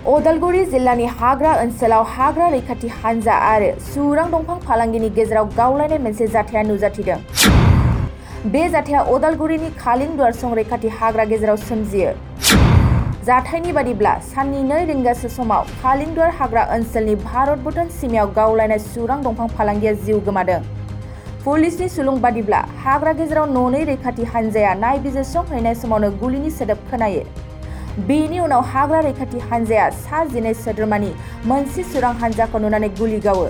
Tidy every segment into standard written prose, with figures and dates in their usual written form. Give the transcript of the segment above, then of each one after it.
उदालगुरि जिल्लानि हाग्रा ओनसोलाव हाग्रा रैखाथि हानजा आरो सुरां दंफां फालांगिनि गेजेराव गावलायनाय मोनसे जाथाया नुजाथिदों। बे जाथाया उदालगुरिनि खालिंदुवार संरैखाथि हाग्रा गेजेराव सोमजियो। जाथायनि बादिब्ला साननि 2 रिंगासो समाव खालिंदुवार हाग्रा ओनसोलनि भारत-भुटान सीमायाव गावलायनाय सुरां दंफां फालांगिया जिउ गोमादों। पुलिसनि सुलुं बादिब्ला हाग्रा गेजेराव न'नै रैखाथि हानजाया नायबिजिरसंहैनाय समावनो गुलिनि सोदोब खोनायो। बेनि उनाव हाग्रा रैखाथि हानजाया सा 19 सोद्रोमानि मोनसे सुरां हानजाखौ नुनानै गुलि गावो।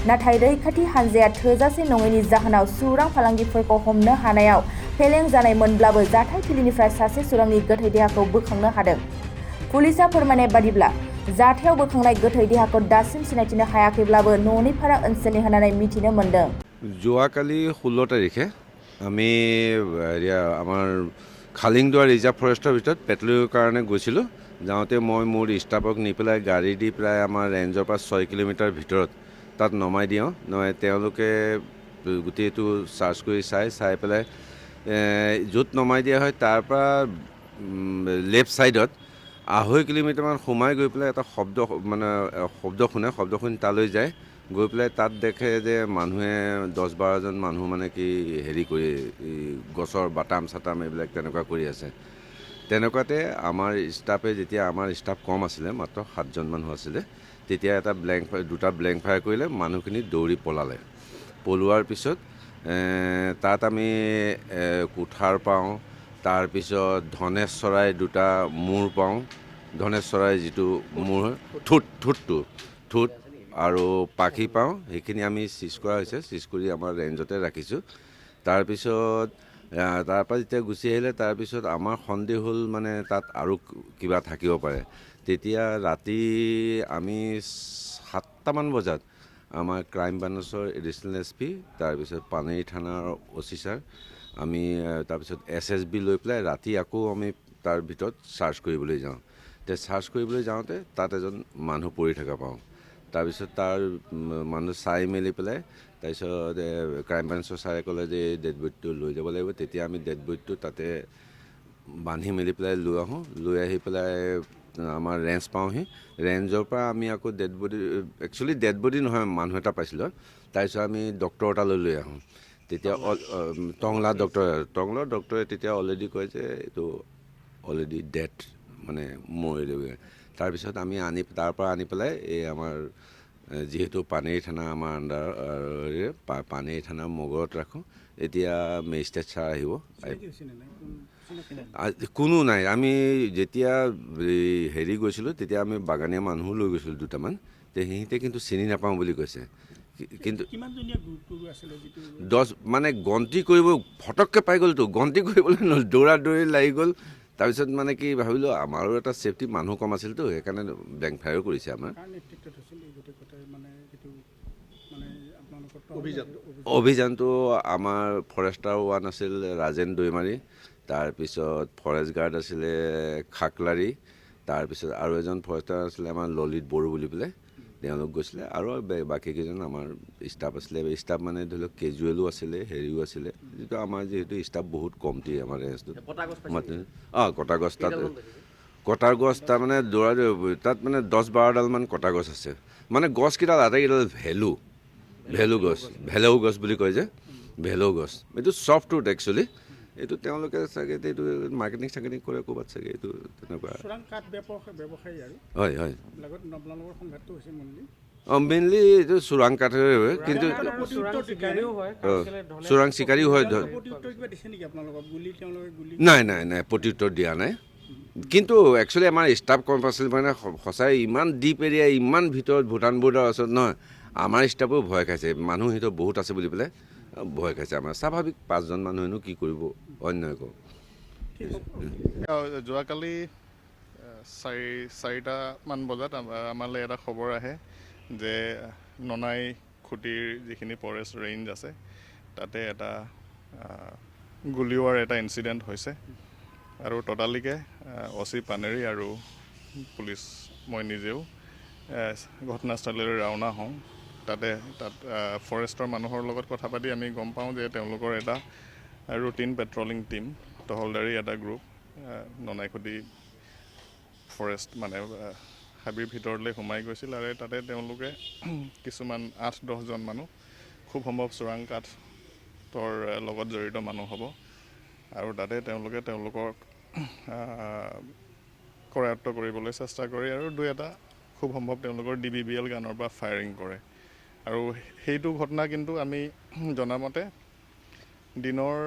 नाथाय रैखाथि हानजाया थोजासे नङैनि जाहोनाव सुरां फालांगिफोरखौ हमनो हानायाव फेलें जानायमोनब्लाबो जाथायथिलिनिफ्राय सासे सुरांनि गोथै देहाखौ बोखांनो हादों। पुलिसआ फोरमायनाय बादिब्ला जाथायाव बोखांनाय गोथै देहाखौ दासिम सिनायथिनो हायाखैब्लाबो न'निपारा ओनसोलनि होननानै मिथिनो मोन्दों। যোৱাকালি 16 তাৰিখে আমি আমাৰ খালিংদুৱাৰ ৰিজাৰ্ভ ফৰেষ্টৰ ভিতৰত পেট্ৰলিংৰ কাৰণে গৈছিলোঁ। যাওঁতে মই মোৰ ষ্টাফক নি পেলাই গাড়ী দি প্ৰায় আমাৰ ৰেঞ্জৰ পৰা 6 কিলোমিটাৰ ভিতৰত তাত নমাই দিওঁ। তেওঁলোকে গোটেইটো চাৰ্চ কৰি চাই পেলাই য'ত নমাই দিয়া হয় তাৰ পৰা লেফ্ট ছাইডত 2.5 কিলোমিটাৰমান সোমাই গৈ পেলাই এটা শব্দ শুনি তালৈ যায়। গৈ পেলাই তাত দেখে যে মানুহে 10-12জন মানুহ মানে কি হেৰি কৰি গছৰ বাটাম এইবিলাক তেনেকুৱা কৰি আছে। তেনেকুৱাতে আমাৰ ষ্টাফে যেতিয়া আমাৰ ষ্টাফ কম আছিলে, মাত্ৰ 7জন মানুহ আছিলে, তেতিয়া দুটা ব্লেংক ফায়াৰ কৰিলে, মানুহখিনি দৌৰি পলালে। পলোৱাৰ পিছত তাত আমি কুঠাৰ পাওঁ, তাৰপিছত ধনেশ চৰাই দুটা মূৰ পাওঁ। ধনেশ চৰাই যিটো মূৰ ঠোঁট আৰু পাখি পাওঁ, সেইখিনি আমি চিজ কৰা হৈছে। চিজ কৰি আমাৰ ৰেঞ্জতে ৰাখিছোঁ। তাৰপিছত তাৰপৰা যেতিয়া গুচি আহিলে, তাৰপিছত আমাৰ সন্দেহ হ'ল মানে তাত আৰু কিবা থাকিব পাৰে। তেতিয়া ৰাতি আমি 7টামান বজাত আমাৰ ক্ৰাইম ব্ৰাঞ্চৰ এডিচনেল SP, তাৰপিছত পানেৰী থানাৰ OC ছাৰ, আমি তাৰপিছত SSB লৈ পেলাই ৰাতি আকৌ আমি তাৰ ভিতৰত চাৰ্চ কৰিবলৈ যাওঁ। চাৰ্চ কৰিবলৈ যাওঁতে তাত এজন মানুহ পৰি থকা পাওঁ। তাৰপিছত তাৰ মানুহ চাই মেলি পেলাই তাৰপিছত ক্ৰাইম ব্ৰাঞ্চৰ ছাৰে ক'লে যে ডেড বডিটো লৈ যাব লাগিব। তেতিয়া আমি ডেড বডিটো তাতে বান্ধি মেলি পেলাই লৈ আহোঁ। লৈ আহি পেলাই আমাৰ ৰেঞ্জ পাওঁহি। ৰেঞ্জৰ পৰা আমি আকৌ একচুৱেলি ডেড বডি নহয়, মানুহ এটা পাইছিলোঁ। তাৰপিছত আমি ডক্টৰ এটালৈ লৈ আহোঁ। তেতিয়া টংলা ডক্টৰে তেতিয়া অলৰেডি কয় যে এইটো অলৰেডি ডেথ, মানে মৰিলে। তাৰপিছত আমি তাৰ পৰা আনি পেলাই এই আমাৰ যিহেতু পানেৰী থানা আমাৰ আণ্ডাৰৰে, পানেৰী থানাৰ মগৰত ৰাখোঁ। এতিয়া মেজিষ্ট্ৰেট ছাৰ আহিব। কোনো নাই। আমি যেতিয়া হেৰি গৈছিলোঁ, তেতিয়া আমি বাগানীয়া মানুহো লৈ গৈছিলোঁ দুটামান। সিহঁতে কিন্তু চিনি নাপাওঁ বুলি কৈছে। কিন্তু 10 মানে গন্তি কৰিব ফটককৈ পাই গ'লতো, গন্তি কৰিবলৈ নহ'ল, দৌৰি লাগি গ'ল। তাৰপিছত মানে কি ভাবিলোঁ, আমাৰো এটা ছেফটি, মানুহ কম আছিলতো, সেইকাৰণে ব্লেংক ফায়াৰো কৰিছে আমাৰ। অভিযানটো আমাৰ ফৰেষ্টাৰ 1 আছিল ৰাজেন দৈমাৰী, তাৰপিছত ফৰেষ্ট গাৰ্ড আছিলে খাকলাৰী, তাৰপিছত আৰু এজন ফৰেষ্টাৰ আছিলে আমাৰ ললিত বড়ো বুলি পেলাই, তেওঁলোক গৈছিলে। আৰু বাকীকেইজন আমাৰ ষ্টাফ আছিলে। ষ্টাফ মানে ধৰি লওক কেজুৱেলো আছিলে, হেৰিও আছিলে। যিহেতু ষ্টাফ বহুত কমটি আমাৰ ৰেঞ্জটোত। কটাৰ গছ তাৰমানে তাত মানে 10-12ডালমান কটা গছ আছে। মানে গছকেইডাল আটাইকেইডাল ভেলু গছ বুলি কয় যে, ভেলু গছ। এইটো ছফ্ট উড একচুৱেলি। এইটো তেওঁলোকে চাগে এইটো মাৰ্কেটিং কৰে ক'ৰবাত চাগে, এইটো তেনেকুৱা। হয়। মেইনলি এইটো চোৰাং কাঠেৰে হয়, কিন্তু চোৰাং চিকাৰীও হয়। নাই, প্ৰত্যুত্তৰ দিয়া নাই। কিন্তু একচুৱেলি আমাৰ ষ্টাফ কম আছিল, মানে সঁচাই ইমান ডিপ এৰিয়া, ইমান ভিতৰত ভূটান বৰ্ডাৰ ওচৰত নহয়, আমাৰ ষ্টাফো ভয় খাইছে। মানুহ সিহঁতৰ বহুত আছে বুলি পেলাই ভয় খাইছে। আমাৰ স্বাভাৱিক 5জন মানুহেনো কি কৰিব অন্য একো। যোৱাকালি 4টামান বজাত আমালৈ এটা খবৰ আহে যে ননাই খুটিৰ যিখিনি ফৰেষ্ট ৰেঞ্জ আছে, তাতে এটা গুলীওৱাৰ এটা ইনচিডেণ্ট হৈছে। আৰু ততালিকে OC পানেৰী আৰু পুলিচ, মই নিজেও ঘটনাস্থলীলৈ ৰাওনা হওঁ। তাত ফৰেষ্টৰ মানুহৰ লগত কথা পাতি আমি গম পাওঁ যে তেওঁলোকৰ এটা ৰুটিন পেট্ৰলিং টীম, টহলদাৰী এটা গ্ৰুপ ননাইখুটি ফৰেষ্ট মানে হাবিৰ ভিতৰলৈ সোমাই গৈছিল আৰু তাতে তেওঁলোকে কিছুমান 8-10জন মানুহ খুব সম্ভৱ চোৰাং কাঠৰ লগত জড়িত মানুহ হ'ব আৰু তাতে তেওঁলোকে তেওঁলোকক কৰায়ত্ব কৰিবলৈ চেষ্টা কৰে আৰু 2-এটা খুব সম্ভৱ তেওঁলোকৰ DBBL গানৰ পৰা ফায়াৰিং কৰে আৰু সেইটো ঘটনা কিন্তু আমি জনামতে দিনৰ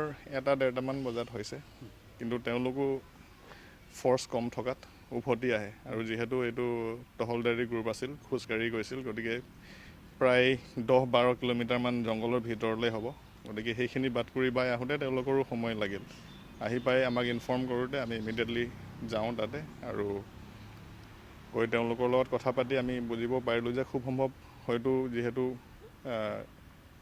1-1:30মান বজাত হৈছে কিন্তু তেওঁলোকো ফৰ্চ কম থকাত উভতি আহে আৰু যিহেতু এইটো টহলদাৰী গ্ৰুপ আছিল খোজকাঢ়ি গৈছিল গতিকে প্ৰায় 10-12 কিলোমিটাৰমান জংঘলৰ ভিতৰলৈ হ'ব গতিকে সেইখিনি বাট কৰি বাই আহোঁতে তেওঁলোকৰো সময় লাগিল আহি পাই আমাক ইনফৰ্ম কৰোঁতে আমি ইমিডিয়েটলি যাওঁ তাতে আৰু গৈ তেওঁলোকৰ লগত কথা পাতি আমি বুজিব পাৰিলোঁ যে খুব সম্ভৱ হয়তো যিহেতু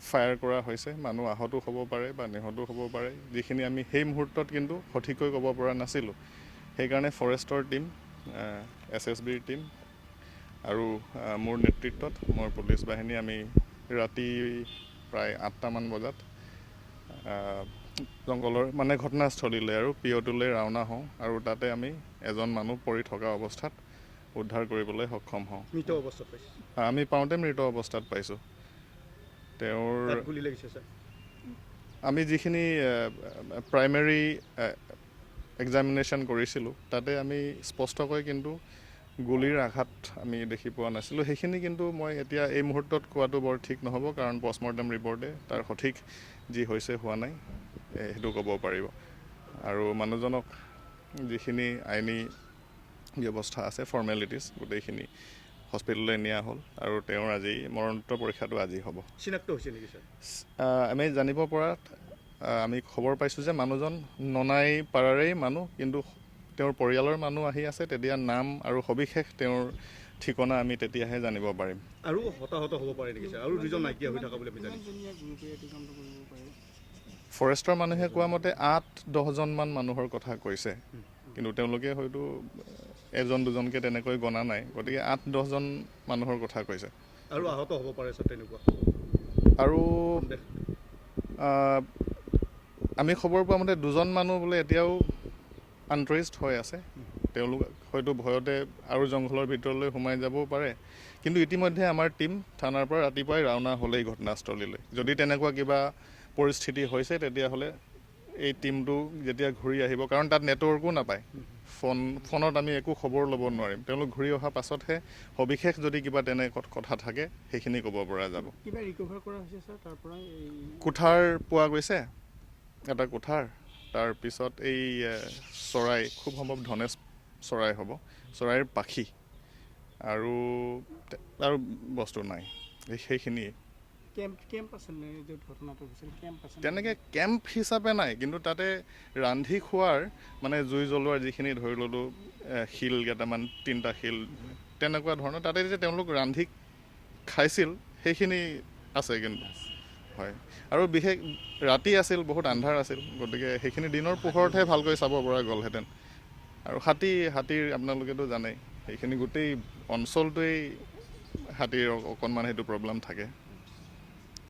ফায়াৰ কৰা হৈছে মানুহ আহতো হ'ব পাৰে বা নিহতো হ'ব পাৰে যিখিনি আমি সেই মুহূৰ্তত কিন্তু সঠিককৈ ক'ব পৰা নাছিলোঁ সেইকাৰণে ফৰেষ্টৰ টীম SSBৰ টীম আৰু মোৰ নেতৃত্বত মোৰ পুলিচ বাহিনী আমি ৰাতি প্ৰায় 8টামান বজাত জংঘলৰ মানে ঘটনাস্থলীলৈ আৰু PO2লৈ ৰাওনা হওঁ আৰু তাতে আমি এজন মানুহ পৰি থকা অৱস্থাত উদ্ধাৰ কৰিবলৈ সক্ষম হওঁ মৃত অৱস্থাত পাইছে আমি পাওঁতে মৃত অৱস্থাত পাইছোঁ তেওঁৰ গুলি লাগিছে স্যাৰ আমি যিখিনি প্ৰাইমেৰী এক্সামিনেশ্যন কৰিছিলোঁ তাতে আমি স্পষ্টকৈ কিন্তু গুলিৰ আঘাত আমি দেখি পোৱা নাছিলোঁ সেইখিনি কিন্তু মই এতিয়া এই মুহূৰ্তত কোৱাটো বৰ ঠিক নহ'ব কাৰণ পষ্টমৰ্টেম ৰিপৰ্টে তাৰ সঠিক যি হৈছে হোৱা নাই সেইটো ক'ব পাৰিব আৰু মানুহজনক যিখিনি আইনী ব্যৱস্থা আছে ফৰ্মেলিটিজ গোটেইখিনি হস্পিটেললৈ নিয়া হ'ল আৰু তেওঁৰ আজি মৰণোত্তৰ পৰীক্ষাটো আজি হ'ব চিনাক্ত হৈছে নেকি স্যাৰ আমি জানিব পৰাত আমি খবৰ পাইছোঁ যে মানুহজন ননাই পাৰাৰেই মানুহ কিন্তু তেওঁৰ পৰিয়ালৰ মানুহ আহি আছে তেতিয়া নাম আৰু সবিশেষ তেওঁৰ ঠিকনা আমি তেতিয়াহে জানিব পাৰিম আৰু হতাহত হ'ব পাৰে নেকি স্যাৰ আৰু দুজন নাইকিয়া হৈ থকা বুলি আমি জানিছোঁ ফৰেষ্টৰ মানুহে কোৱা মতে 8-10জনমান মানুহৰ কথা কৈছে কিন্তু তেওঁলোকে হয়তো 1-2জনকৈ তেনেকৈ গণা নাই গতিকে 8-10জন মানুহৰ কথা কৈছে আৰু আহত হ'ব পাৰে স্যাৰ তেনেকুৱা আৰু আমি খবৰ পোৱা মতে 2জন মানুহ বোলে এতিয়াও আনট্ৰেচড হৈ আছে তেওঁলোক হয়তো ভয়তে আৰু জংঘলৰ ভিতৰলৈ সোমাই যাবও পাৰে কিন্তু ইতিমধ্যে আমাৰ টীম থানাৰ পৰা ৰাতিপুৱাই ৰাওনা হ'লেই ঘটনাস্থলীলৈ যদি তেনেকুৱা কিবা পৰিস্থিতি হৈছে তেতিয়াহ'লে এই টীমটো যেতিয়া ঘূৰি আহিব কাৰণ তাত নেটৱৰ্কো নাপায় ফোনত আমি একো খবৰ ল'ব নোৱাৰিম তেওঁলোক ঘূৰি অহাৰ পাছতহে সবিশেষ যদি কিবা তেনে কথা থাকে সেইখিনি ক'ব পৰা যাব কিবা ৰিকভাৰ কৰা হৈছে স্যাৰ তাৰ পৰা কুঠাৰ পোৱা গৈছে এটা কুঠাৰ তাৰপিছত এই চৰাই খুব সম্ভৱ ধনেশ চৰাই হ'ব চৰাইৰ পাখি আৰু বস্তু নাই সেইখিনিয়ে তেনেকৈ কেম্প হিচাপে নাই কিন্তু তাতে ৰান্ধি খোৱাৰ মানে জুই জ্বলোৱাৰ যিখিনি ধৰি ল'লোঁ শিল কেইটামান 3টা শিল তেনেকুৱা ধৰণৰ তাতে যে তেওঁলোক ৰান্ধি খাইছিল সেইখিনি আছে কিন্তু হয় আৰু বিশেষ ৰাতি আছিল বহুত আন্ধাৰ আছিল গতিকে সেইখিনি দিনৰ পোহৰতহে ভালকৈ চাব পৰা গ'লহেঁতেন আৰু হাতীৰ আপোনালোকেতো জানেই সেইখিনি গোটেই অঞ্চলটোৱেই হাতীৰ অকণমান সেইটো প্ৰব্লেম থাকে